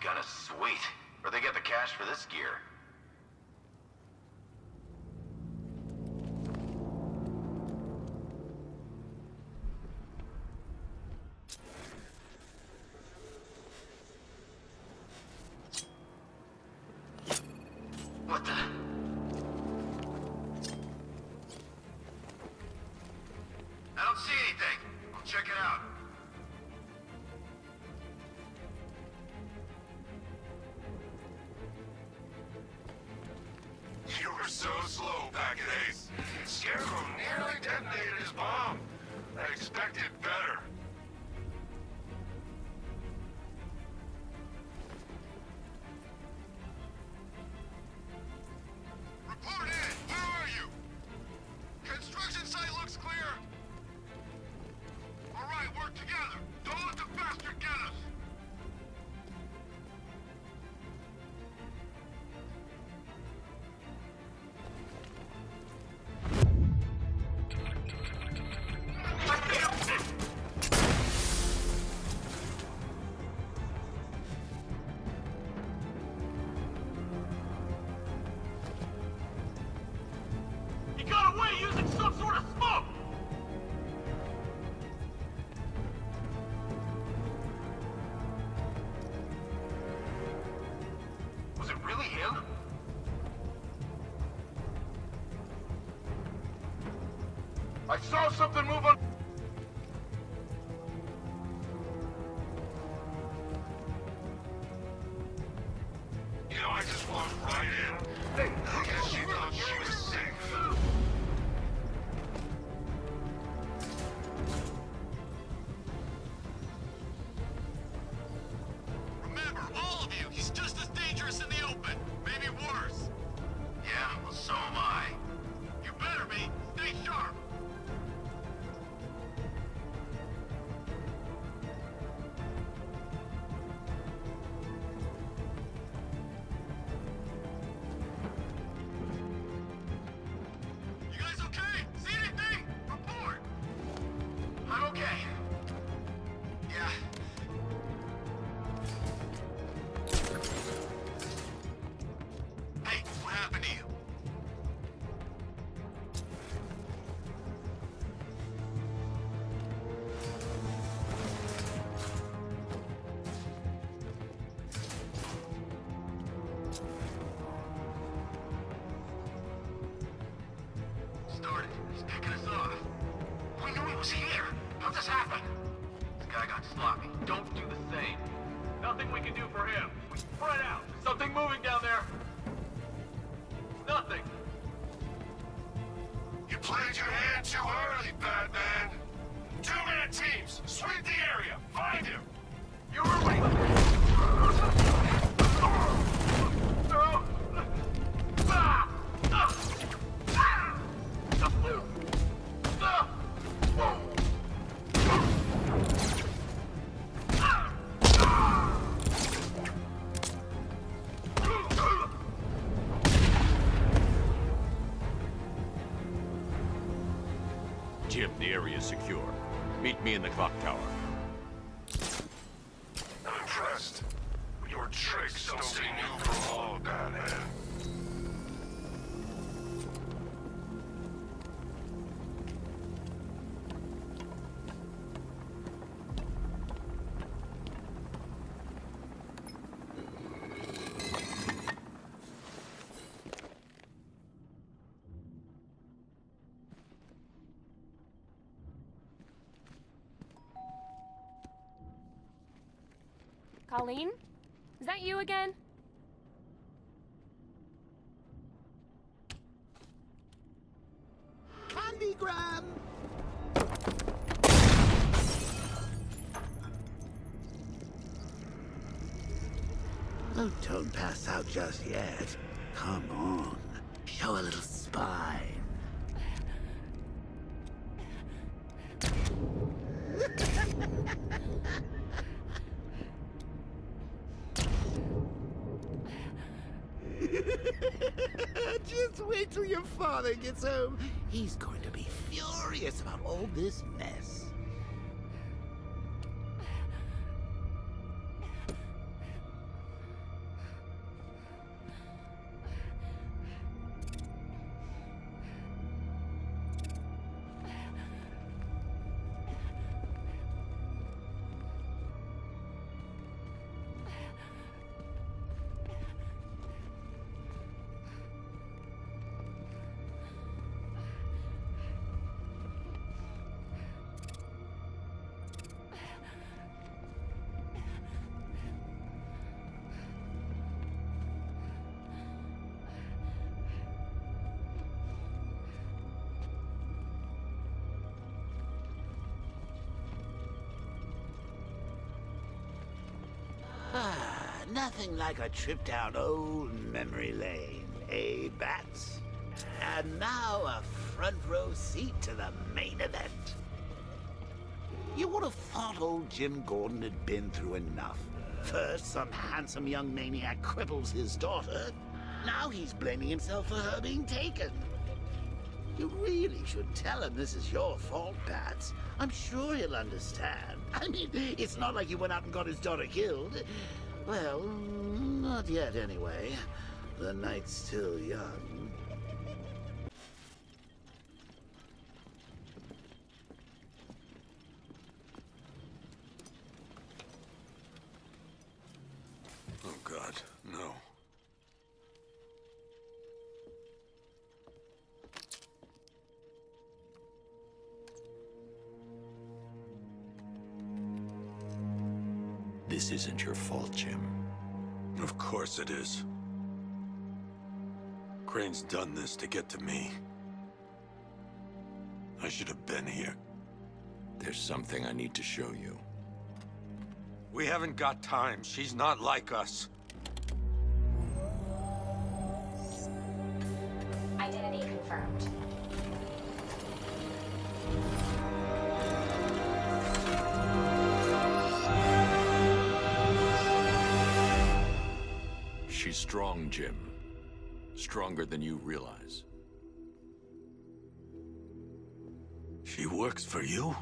gun is sweet. Where'd they get the cash for this gear? What the? I don't see anything. I'll check it out. You were so slow, Packet Ace. Scarecrow nearly detonated his bomb. I expected better. Report in! Where are you? Construction site looks clear. All right, work together. Don't let the bastard get us. He got away using some sort of smoke! Was it really him? I saw something move on. You know, I just walked right in. I guess she thought she was safe. Remember, all of you, he's just as dangerous in the open. Maybe worse. Yeah, well, so am I. You better be. Stay sharp. You guys okay? See anything? Report. I'm okay. Yeah. Hey, what happened to you? Started. He's picking us off. We knew he was here. How'd this happen? This guy got sloppy. Don't do the same. Nothing we can do for him. We spread out. There's something moving down there. Nothing. You played your hand too early, Batman. 2-man teams, sweep the area, find him. You were right. Jim, the area is secure. Meet me in the clock tower. I'm impressed. Your tricks don't seem new from all, Batman. Colleen? Is that you again? Candygram! Oh, don't pass out just yet. Come on. Show a little spine. Just wait till your father gets home. He's going to be furious about all this mess. Nothing like a trip down old memory lane, eh, Bats? And now a front row seat to the main event. You would have thought old Jim Gordon had been through enough. First, some handsome young maniac cripples his daughter. Now he's blaming himself for her being taken. You really should tell him this is your fault, Bats. I'm sure he'll understand. I mean, it's not like you went out and got his daughter killed. Well, not yet anyway. The night's still young. Oh, God, no. This isn't your fault, Jim. Of course it is. Crane's done this to get to me. I should have been here. There's something I need to show you. We haven't got time. She's not like us. Identity confirmed. She's strong, Jim. Stronger than you realize. She works for you?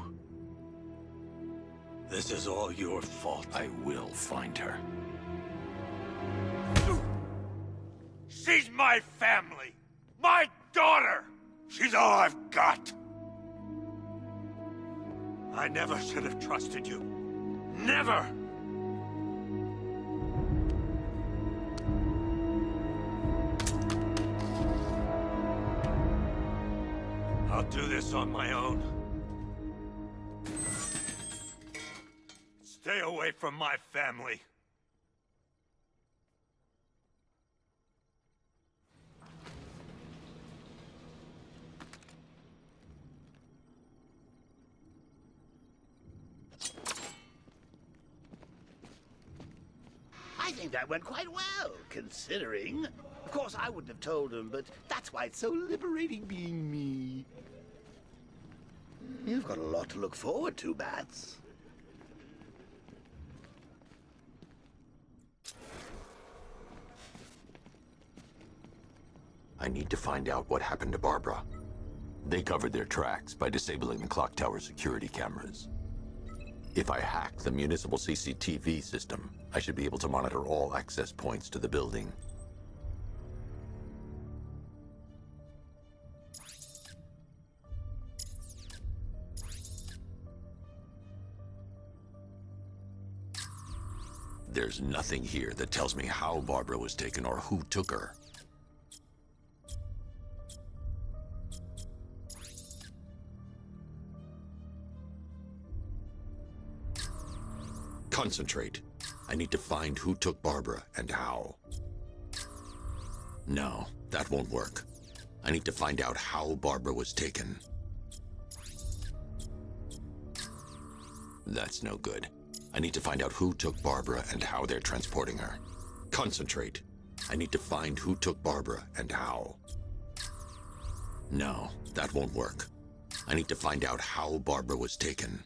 This is all your fault. I will find her. She's my family! My daughter! She's all I've got! I never should have trusted you. Never! I'll do this on my own. Stay away from my family. I think that went quite well, considering. Of course, I wouldn't have told him, but that's why it's so liberating being me. You've got a lot to look forward to, Bats. I need to find out what happened to Barbara. They covered their tracks by disabling the clock tower security cameras. If I hack the municipal CCTV system, I should be able to monitor all access points to the building. There's nothing here that tells me how Barbara was taken or who took her. Concentrate. I need to find who took Barbara and how. No, that won't work. I need to find out how Barbara was taken. That's no good. I need to find out who took Barbara and how they're transporting her. Concentrate. I need to find who took Barbara and how. No, that won't work. I need to find out how Barbara was taken.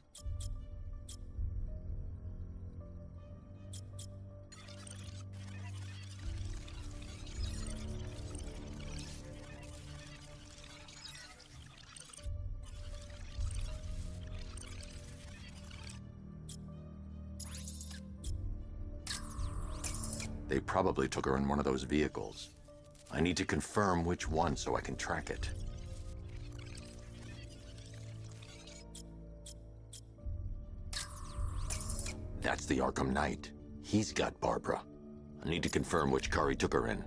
They probably took her in one of those vehicles. I need to confirm which one so I can track it. That's the Arkham Knight. He's got Barbara. I need to confirm which car he took her in.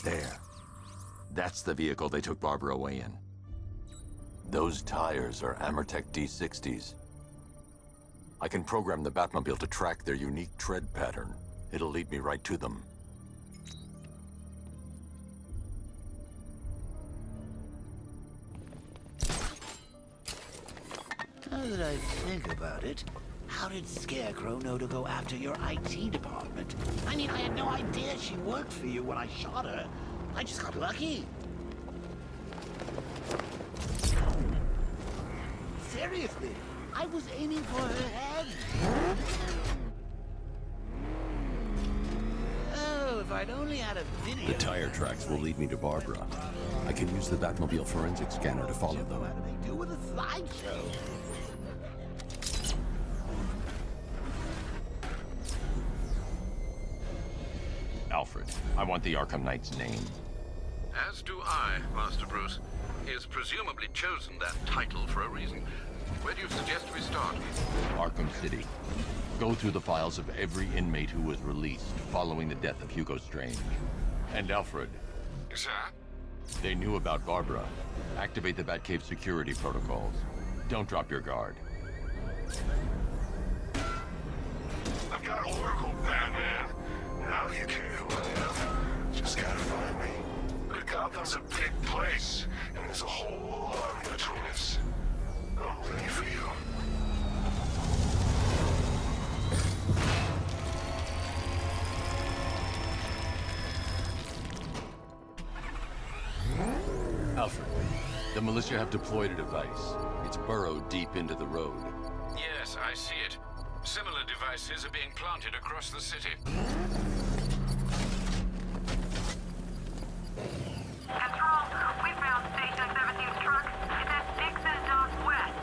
There. That's the vehicle they took Barbara away in. Those tires are Amertech D60s. I can program the Batmobile to track their unique tread pattern. It'll lead me right to them. that I think about it, how did Scarecrow know to go after your IT department? I mean, I had no idea she worked for you when I shot her. I just got lucky. Seriously, I was aiming for her head. Oh, if I'd only had a video. The tire tracks will lead me to Barbara. I can use the Batmobile forensic scanner to follow them. What do they do with a slideshow? Alfred, I want the Arkham Knight's name. As do I, Master Bruce. He has presumably chosen that title for a reason. Where do you suggest we start? Arkham City. Go through the files of every inmate who was released following the death of Hugo Strange. And Alfred, Sir? they knew about Barbara. Activate the Batcave security protocols. Don't drop your guard. I've got Oracle, Batman. Now you can who I am. Just gotta find me. But Gotham's a big place, and there's a whole army between us. I'm ready for you. Alfred, the militia have deployed a device. It's burrowed deep into the road. Yes, I see it. Similar devices are being planted across the city. Control, we found Station 17's truck. It's at Dixon Docks West.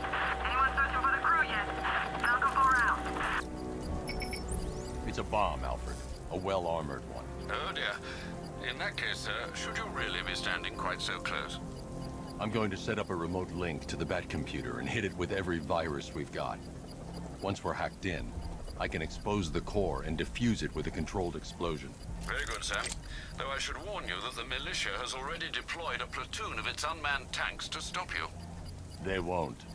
Anyone searching for the crew yet? Knock them 4 out. It's a bomb, Alfred. A well-armored one. Oh dear. In that case, should you really be standing quite so close? I'm going to set up a remote link to the Batcomputer and hit it with every virus we've got. Once we're hacked in, I can expose the core and defuse it with a controlled explosion. Very good, Sam. Though I should warn you that the militia has already deployed a platoon of its unmanned tanks to stop you. They won't.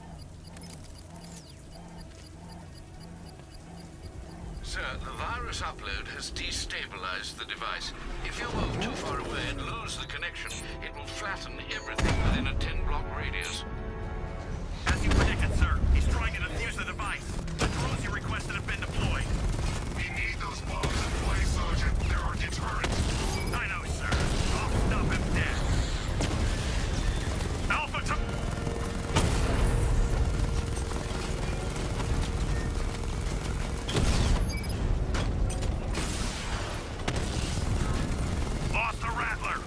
Sir, the virus upload has destabilized the device. If you move too far away and lose the connection, it will flatten everything within a 10-block radius. As you predicted, sir, he's trying to defuse the device. The drones you requested have been deployed. We need those bombs in place, Sergeant. There are deterrents. I know, sir. I'll stop him dead. Alpha to... Lost the Rattler.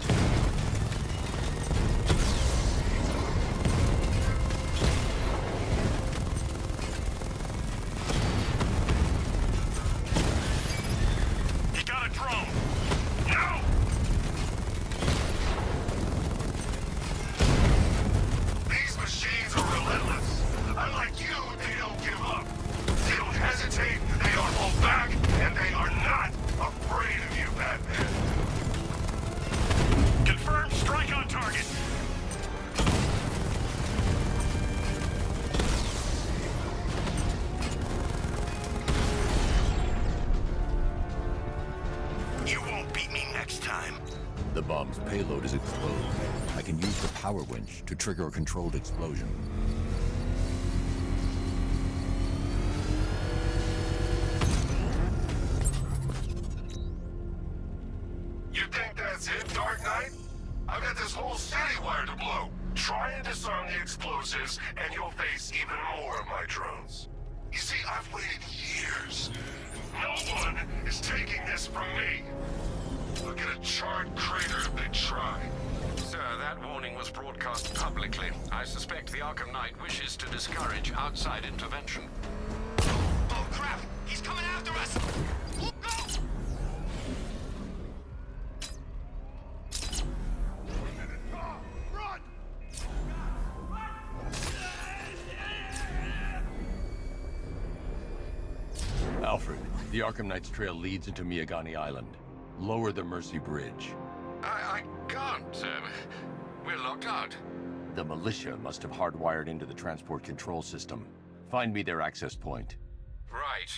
He got a drone. No! These machines are relentless. Unlike you, they don't give up. They don't hesitate, they don't hold back, and they are not afraid of you, Batman. Confirmed strike on target. You won't beat me next time. The bomb's payload is exposed. I can use the power winch to trigger a controlled explosion. You think that's it, Dark Knight? I've got this whole city wired to blow. Try and disarm the explosives, and you'll face even more of my drones. You see, I've waited years. No one is taking this from me. Look at a charred crater if they try. Sir, that warning was broadcast publicly. I suspect the Arkham Knight wishes to discourage outside intervention. Oh, crap! He's coming after us! Go! Run! Alfred, the Arkham Knight's trail leads into Miagani Island. Lower the Mercy Bridge. I can't, we're locked out. The militia must have hardwired into the transport control system. Find me their access point. Right.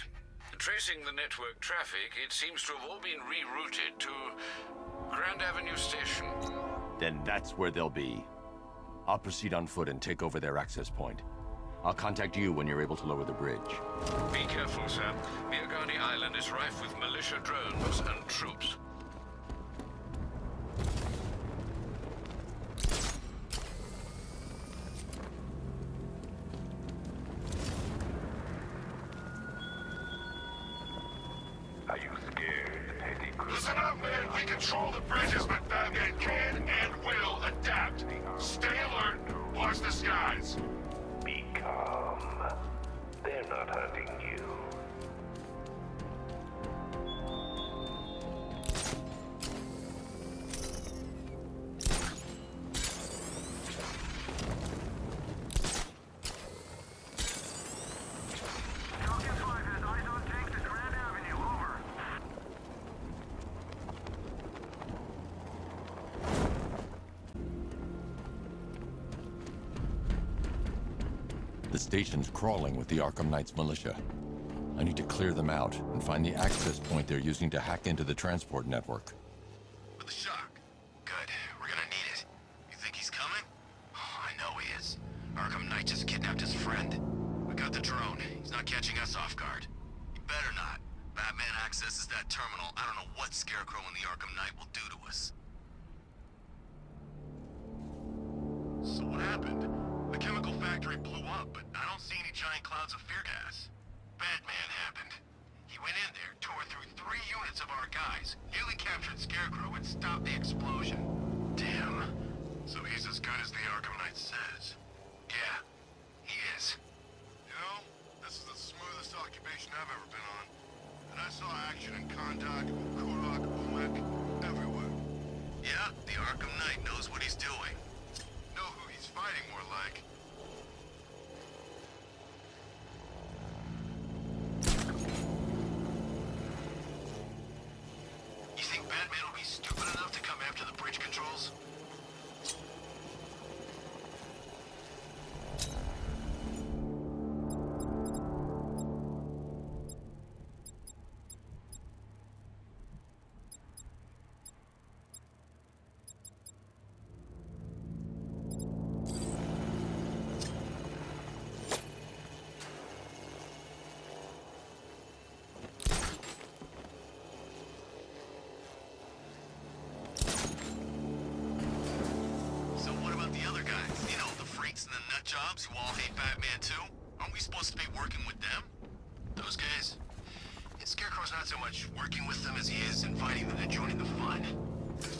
Tracing the network traffic, it seems to have all been rerouted to Grand Avenue Station. Then that's where they'll be. I'll proceed on foot and take over their access point. I'll contact you when you're able to lower the bridge. Be careful, sir. Miagani Island is rife with militia drones and troops. Are you scared, Petty Crew? Listen up, man. We control the bridges, but Batman can and will adapt. Stay alert. Watch the skies. Be calm. They're not hurting you. Falcon 5 has eyes on tanks at Grand Avenue. Over. The station's crawling with the Arkham Knight's militia. I need to clear them out and find the access point they're using to hack into the transport network. With a shock. Good. We're gonna need it. You think he's coming? Oh, I know he is. Arkham Knight just kidnapped his friend. We got the drone. He's not catching us off guard. He better not. Batman accesses that terminal. I don't know what Scarecrow and the Arkham Knight will do to us. So what happened? The chemical factory blew up, but I don't see any giant clouds of fear gas. Batman happened. He went in there, tore through 3 units of our guys, nearly captured Scarecrow, and stopped the explosion. Damn. So he's as good as the Arkham Knight says. Yeah, he is. You know, this is the smoothest occupation I've ever been on. And I saw action in Kondak, Kurak, Umek, everywhere. Yeah, the Arkham Knight knows what he's doing. Know who he's fighting, more like. You think Batman will be stupid enough to come after the bridge controls? So what about the other guys? You know, the freaks and the nut jobs who all hate Batman too? Aren't we supposed to be working with them? Those guys? Yeah, Scarecrow's not so much working with them as he is inviting them to join in the fun.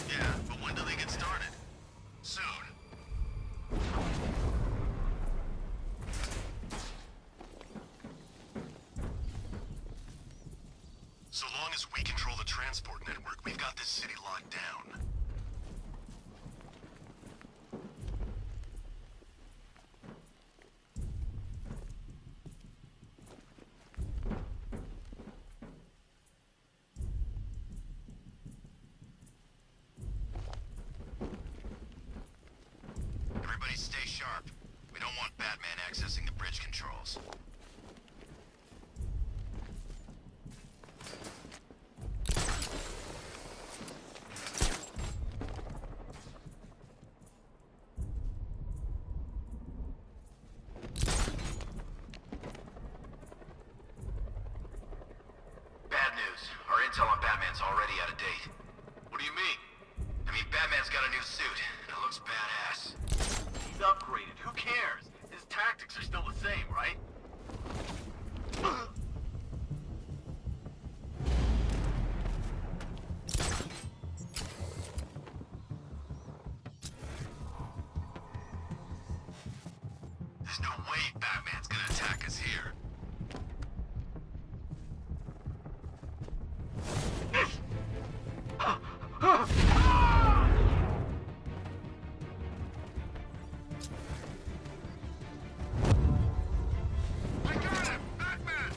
Yeah, but when do they get started? Soon. So long as we control the transport network, we've got this city locked down. Everybody stay sharp. We don't want Batman accessing the bridge controls. Bad news. Our intel on Batman's already out of date. What do you mean? I mean, Batman's got a new suit, and it looks badass. He's upgraded. Who cares? His tactics are still the same, right? There's no way Batman's gonna attack us here. I got him! Batman!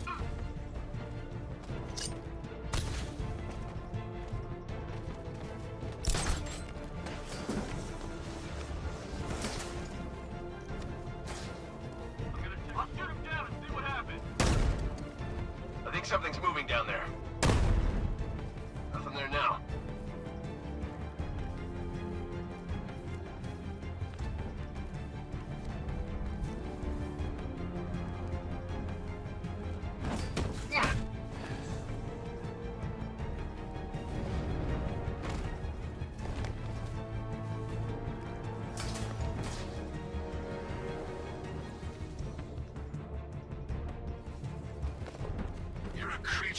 I'll shoot him down and see what happens. I think something's moving down there. Nothing there now.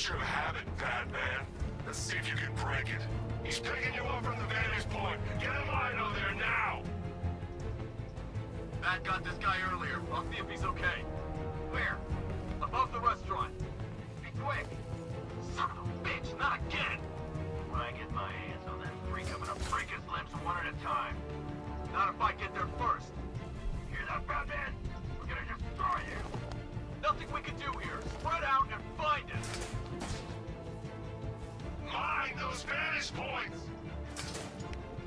Let your habit, Batman. Let's see if you can break it. He's picking you up from the vantage point. Get in line over there now! Bat got this guy earlier. I'll see if he's okay. Where? Above the restaurant. Be quick. Son of a bitch, not again! When I get my hands on that freak, I'm gonna break his limbs one at a time. Not if I get there first. Hear that, Batman? We're gonna destroy you. Nothing we can do here. Spread out and find us. Mind those vantage points!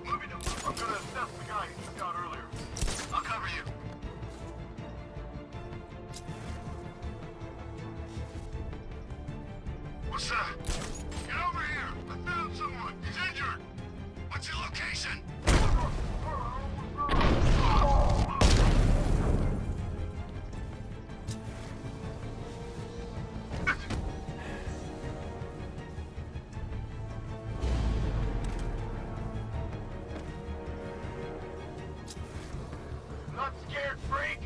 Moving them. I'm gonna assess the guy you took out earlier. I'll cover you. What's that? Get over here! I found someone! He's injured! What's your location? Not scared, freak!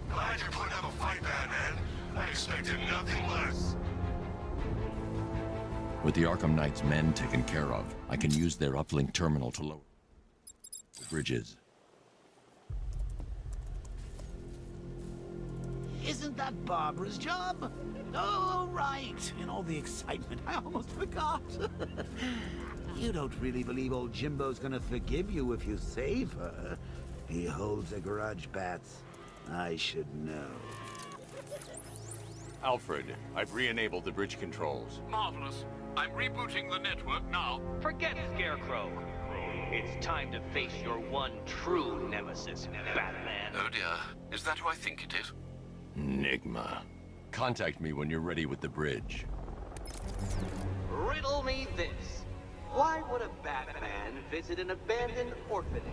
Glad you're putting up a fight, Batman. I expected nothing less. With the Arkham Knight's men taken care of, I can use their uplink terminal to lower the bridges. Isn't that Barbara's job? Oh, right. In all the excitement, I almost forgot. You don't really believe old Jimbo's gonna forgive you if you save her. He holds a grudge, Bats. I should know. Alfred, I've re-enabled the bridge controls. Marvelous. I'm rebooting the network now. Forget Scarecrow. It's time to face your one true nemesis, Batman. Oh dear. Is that who I think it is? Enigma. Contact me when you're ready with the bridge. Riddle me this. Why would a Batman visit an abandoned orphanage?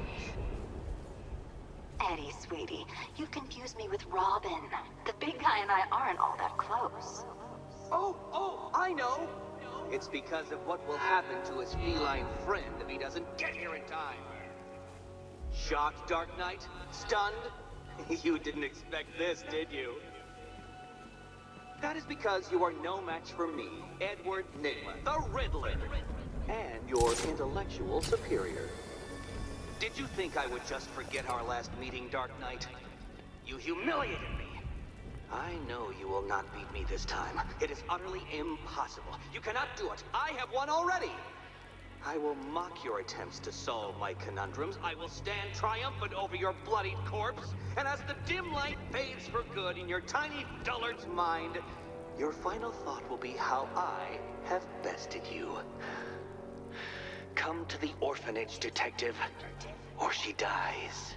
Eddie, sweetie, you confused me with Robin. The big guy and I aren't all that close. Oh, I know. It's because of what will happen to his feline friend if he doesn't get here in time. Shocked, Dark Knight? Stunned? You didn't expect this, did you? That is because you are no match for me, Edward Nygma, the Riddler, and your intellectual superior. Did you think I would just forget our last meeting, Dark Knight? You humiliated me. I know you will not beat me this time. It is utterly impossible. You cannot do it. I have won already. I will mock your attempts to solve my conundrums. I will stand triumphant over your bloodied corpse. And as the dim light fades for good in your tiny dullard's mind, your final thought will be how I have bested you. Come to the orphanage, detective, or she dies.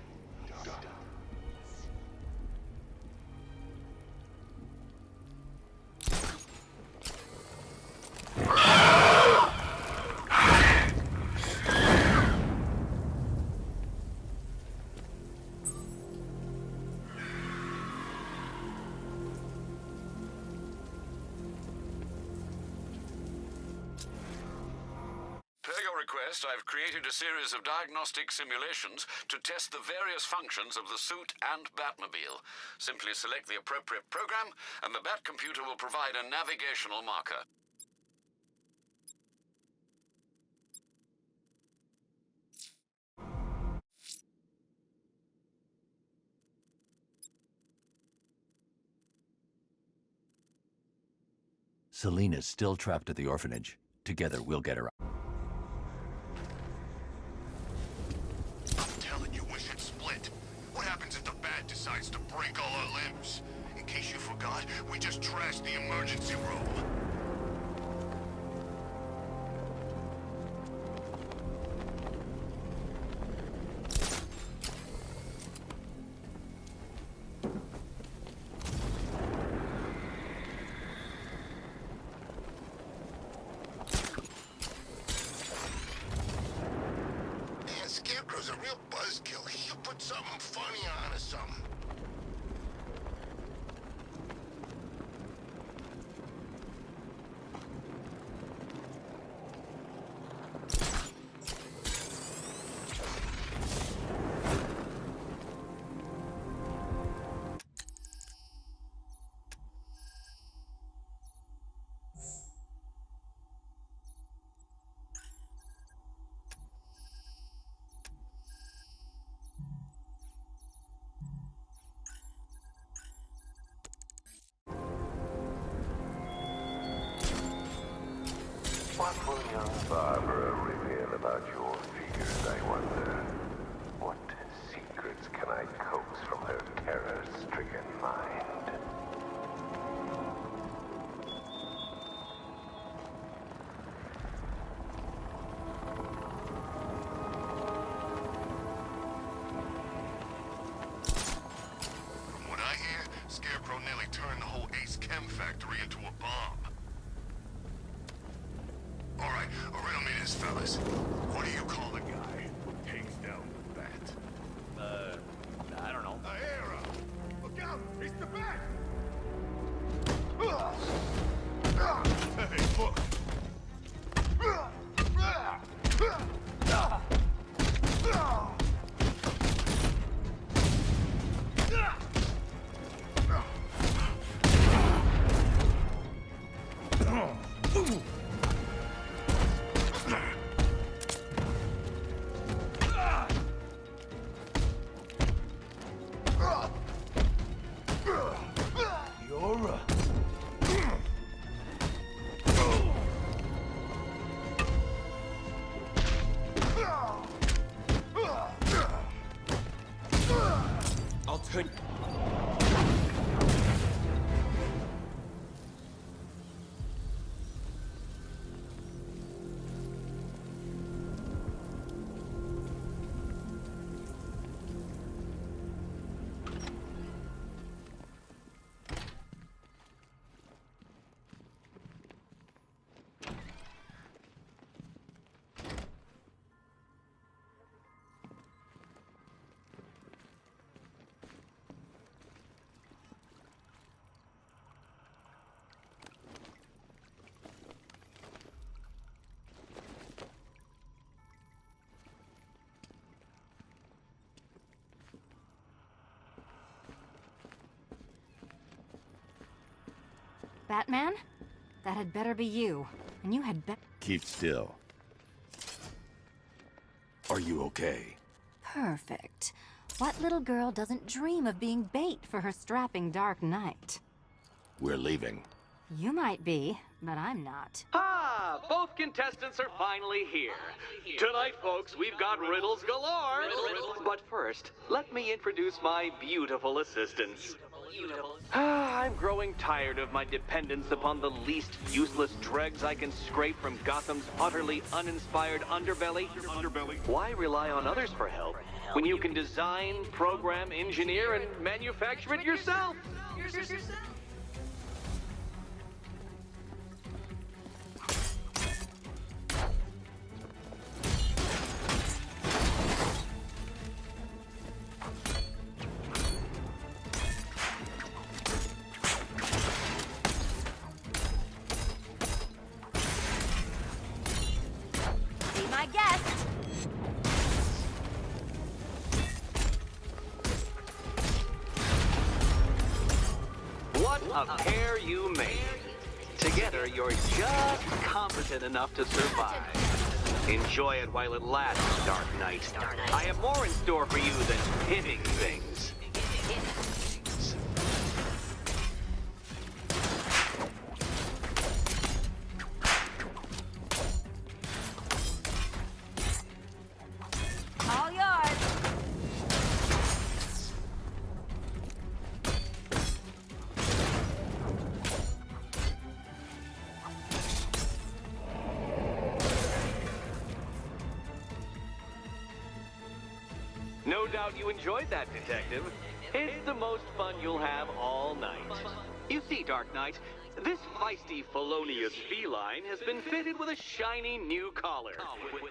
I've created a series of diagnostic simulations to test the various functions of the suit and Batmobile. Simply select the appropriate program, and the Bat computer will provide a navigational marker. Selina's still trapped at the orphanage. Together, we'll get her out. I'm telling you, we should split. What happens if the Bat decides to break all our limbs? In case you forgot, we just trashed the emergency room. Scarecrow's a real buzzkill. He'll put something funny on or something. What will young Barbara reveal about your fears, I wonder? What secrets can I coax from her terror-stricken mind? From what I hear, Scarecrow nearly turned the whole Ace Chem factory into a bomb. All right, riddle me this, fellas. What do you call the guy who takes down the bat? I don't know. Aera! Look out! He's the bat! Hey, look! I'll turn. Batman? That had better be you. And you had better... Keep still. Are you okay? Perfect. What little girl doesn't dream of being bait for her strapping Dark Knight? We're leaving. You might be, but I'm not. Ah, both contestants are finally here. Tonight, folks, we've got riddles galore. But first, let me introduce my beautiful assistants. I'm growing tired of my dependence upon the least useless dregs I can scrape from Gotham's utterly uninspired underbelly. Why rely on others for help when you can design, program, engineer, and manufacture it yourself? Be my guest! What a pair you made. Together, you're just competent enough to survive. Enjoy it while it lasts, Dark Knight. I have more in store for you than hitting things. All yours! No doubt you enjoyed that, Detective. It's the most fun you'll have all night. You see, Dark Knight, this feisty, felonious feline has been fitted with a shiny new collar.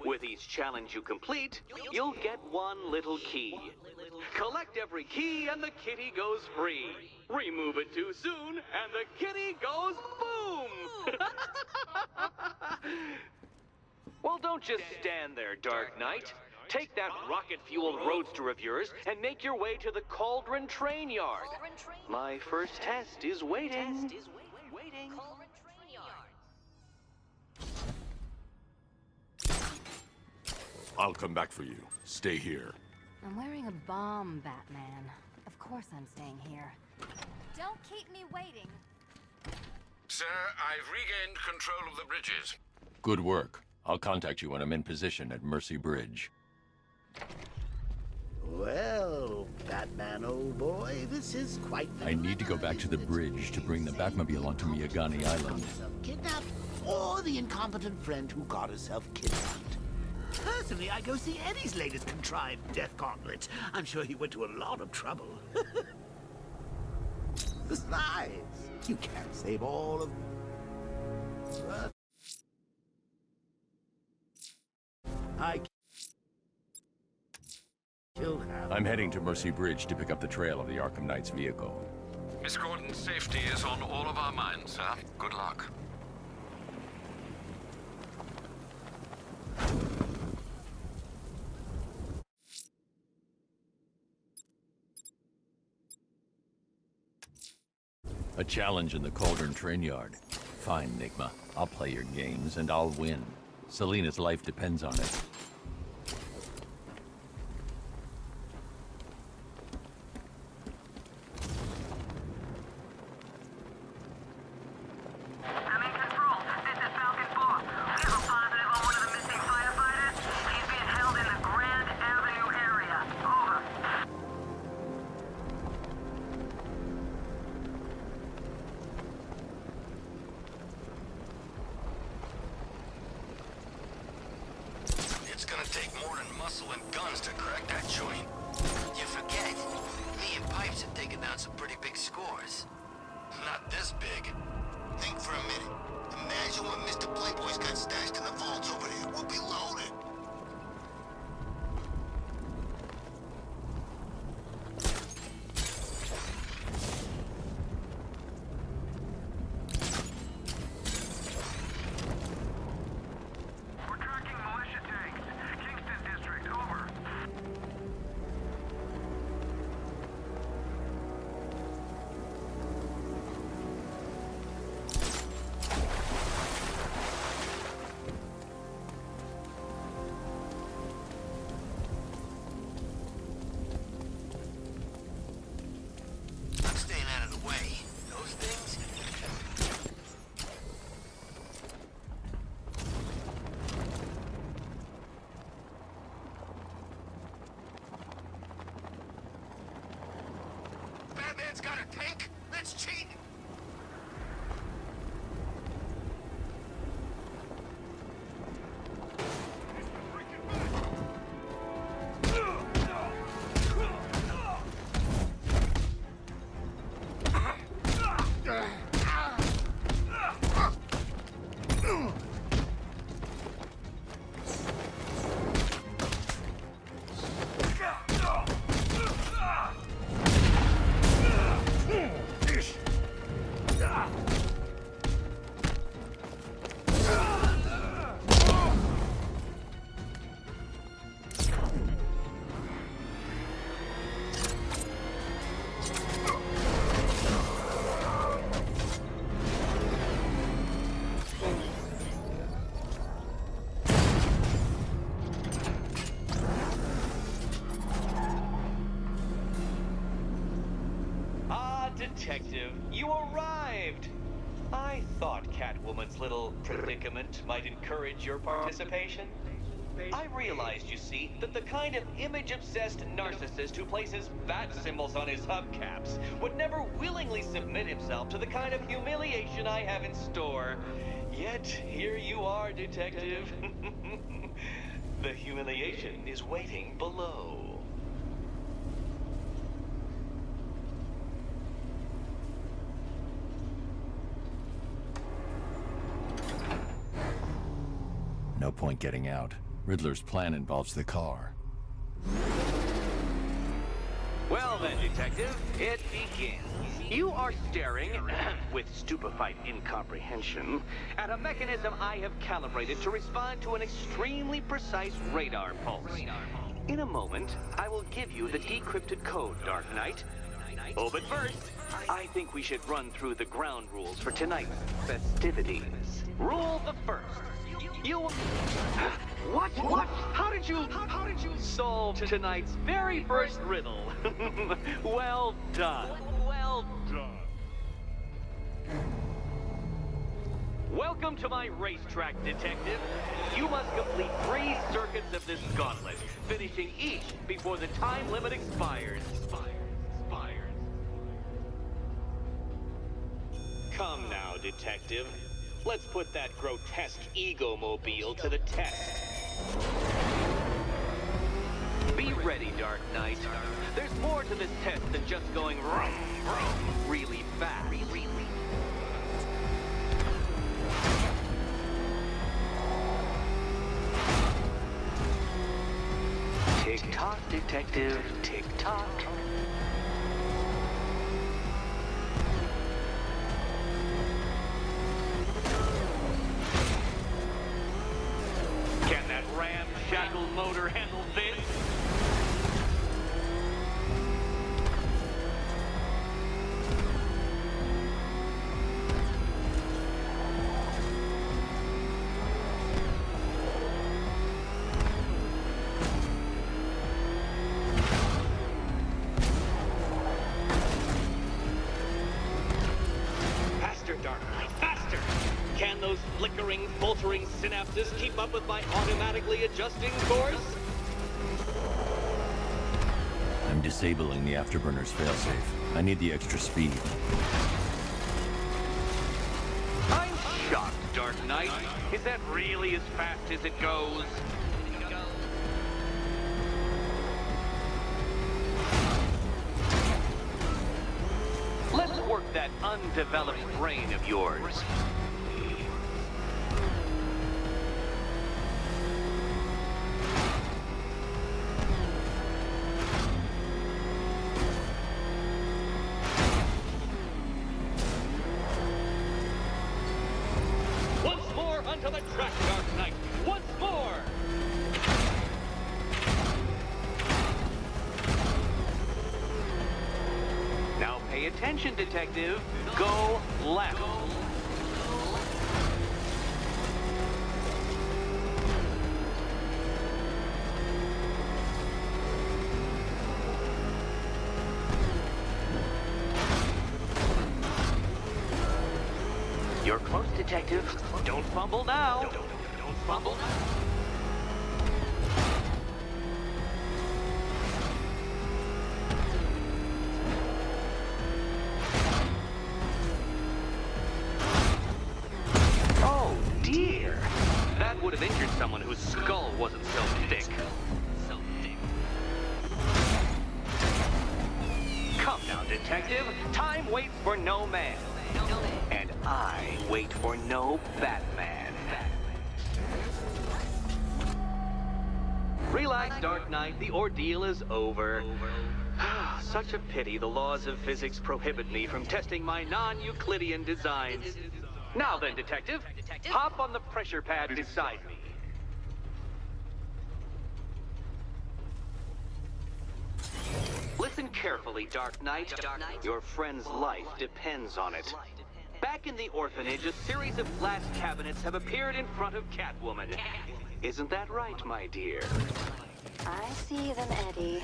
With each challenge you complete, you'll get one little key. Collect every key and the kitty goes free. Remove it too soon and the kitty goes boom! Well, don't just stand there, Dark Knight. Take that rocket-fueled roadster of yours and make your way to the Cauldron Train Yard. My first test is waiting. I'll come back for you. Stay here. I'm wearing a bomb, Batman. Of course I'm staying here. Don't keep me waiting. Sir, I've regained control of the bridges. Good work. I'll contact you when I'm in position at Mercy Bridge. Well, Batman, old boy, this is quite the... I need to go back to the bridge to bring the Batmobile onto Miyagani Island. Kidnapped, or the incompetent friend who got herself kidnapped. Personally, I go see Eddie's latest contrived death gauntlet. I'm sure he went to a lot of trouble. Besides, you can't save all of... I killed half. I'm heading to Mercy Bridge to pick up the trail of the Arkham Knight's vehicle. Miss Gordon's safety is on all of our minds, sir. Good luck. A challenge in the Cauldron Train Yard. Fine, Nigma. I'll play your games, and I'll win. Selina's life depends on it. I'm in control. This is Falcon 4. We have a positive on one of the missing firefighters. He's being held in the Grand Avenue area. Over. It's gonna take more than muscle and guns to crack that joint. You forget. Me and Pipes have taken down some pretty big scores. Not this big. Think for a minute. Imagine what Mr. Playboy's got stashed in the vaults over there. We'll be loaded. We're tracking militia tanks. Kingston District, over. I'm staying out of the way. Those things? Batman's got a tank? That's cheating! Detective, you arrived! I thought Catwoman's little predicament might encourage your participation. I realized, you see, that the kind of image-obsessed narcissist who places bat symbols on his hubcaps would never willingly submit himself to the kind of humiliation I have in store. Yet, here you are, Detective. The humiliation is waiting below. No point getting out. Riddler's plan involves the car. Well then, Detective, it begins. You are staring, with stupefied incomprehension, at a mechanism I have calibrated to respond to an extremely precise radar pulse. In a moment, I will give you the decrypted code, Dark Knight. Oh, but first, I think we should run through the ground rules for tonight's festivities. Rule the first. You... What? How did you solve tonight's very first riddle? Well done. Well done. Welcome to my racetrack, Detective. You must complete 3 circuits of this gauntlet, finishing each before the time limit expires. Come now, Detective. Let's put that grotesque ego-mobile to the test. Be ready, Dark Knight. There's more to this test than just going vroom, vroom, really fast. Tick-tock, Detective, tick-tock. Can that ramshackle motor handle this? Faster, Dark Knight, faster! Can those flickering, faltering synapses keep up with my automatically adjusting course? I'm disabling the afterburner's failsafe. I need the extra speed. I'm shocked, Dark Knight. Is that really as fast as it goes? Let's work that undeveloped brain of yours. Once more onto the track, Dark Knight. Once more! Now pay attention, Detective. Go left. You're close, Detective. Don't fumble now. Don't fumble now. Oh, dear. That would have injured someone whose skull wasn't so thick. Come now, Detective. Time waits for no man. And I wait for no Batman. Relax, Dark Knight. The ordeal is over. Such a pity the laws of physics prohibit me from testing my non-Euclidean designs. Now then, Detective, hop on the pressure pad beside me. Listen carefully, Dark Knight. Your friend's life depends on it. Back in the orphanage, a series of glass cabinets have appeared in front of Catwoman. Isn't that right, my dear? I see them, Eddie.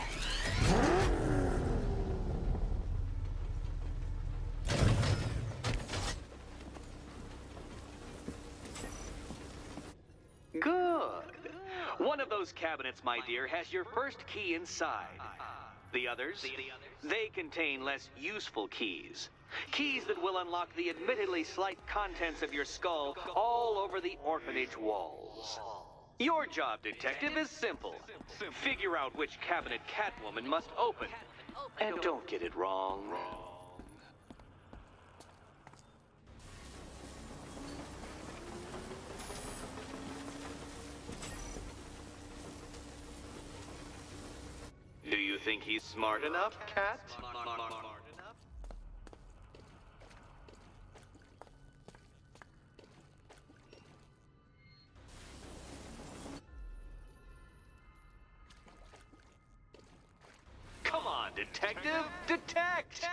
Good. One of those cabinets, my dear, has your first key inside. The others? They contain less useful keys. Keys that will unlock the admittedly slight contents of your skull all over the orphanage walls. Your job, Detective, is simple. Figure out which cabinet Catwoman must open. And don't get it wrong. Do you think he's smart enough, Cat? Come on, detective! Detect!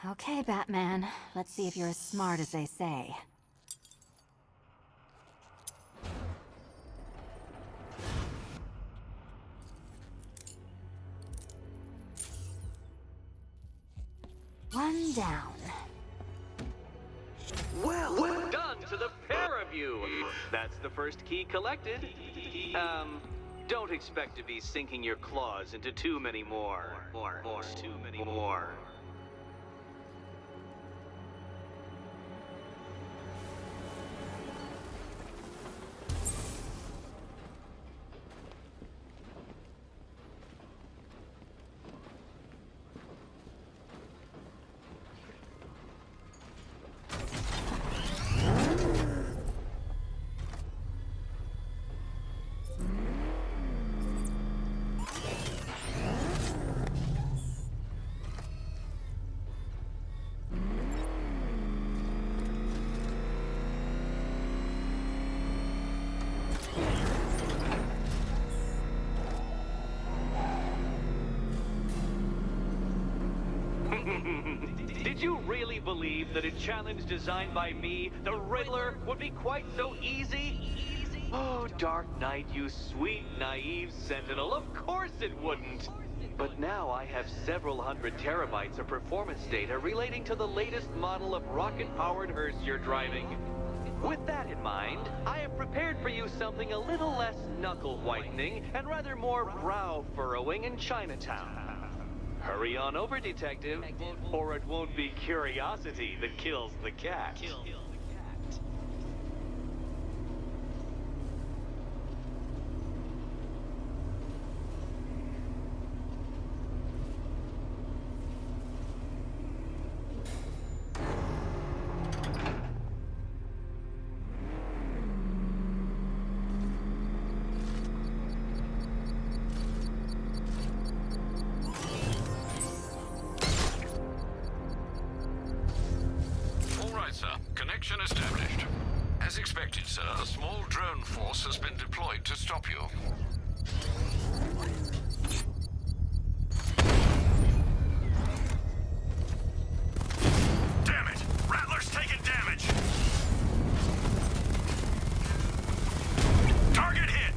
Okay, Batman. Let's see if you're as smart as they say. One down. Well done to the pair of you! That's the first key collected. Don't expect to be sinking your claws into too many more. Too many more. Did you really believe that a challenge designed by me, the Riddler, would be quite so easy? Oh, Dark Knight, you sweet, naive sentinel, of course it wouldn't! But now I have several hundred terabytes of performance data relating to the latest model of rocket-powered hearse you're driving. With that in mind, I have prepared for you something a little less knuckle-whitening and rather more brow-furrowing in Chinatown. Hurry on over, detective, or it won't be curiosity that kills the cat. Connection established. As expected, sir, a small drone force has been deployed to stop you. Damn it! Rattler's taking damage! Target hit!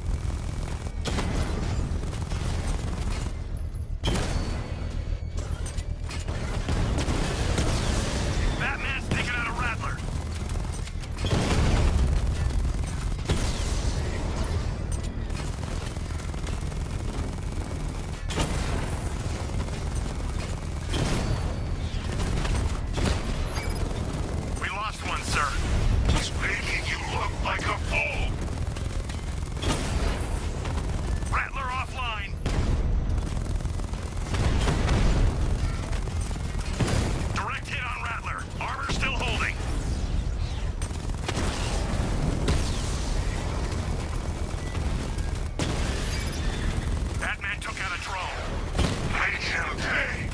Batman's taking out a Rattler! We lost one, sir. He's making you look like a fool! Rattler offline! Direct hit on Rattler. Armor still holding. Batman took out a drone. Make him pay!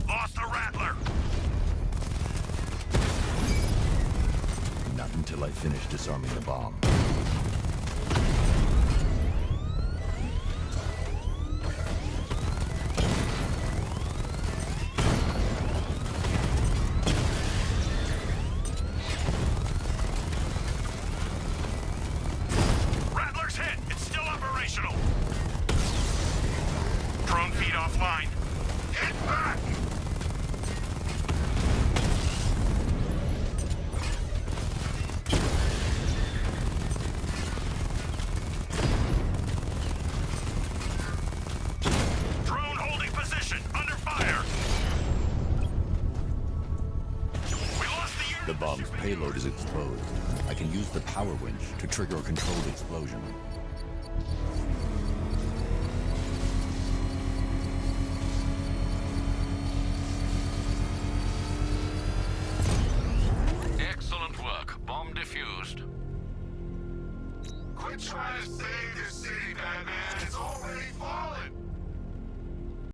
Lost the Rattler. Not until I finish disarming the bomb. Rattler's hit. It's still operational. Drone feed offline. Get back! exposed. I can use the power winch to trigger a controlled explosion. Excellent work. Bomb defused. Quit trying to save this city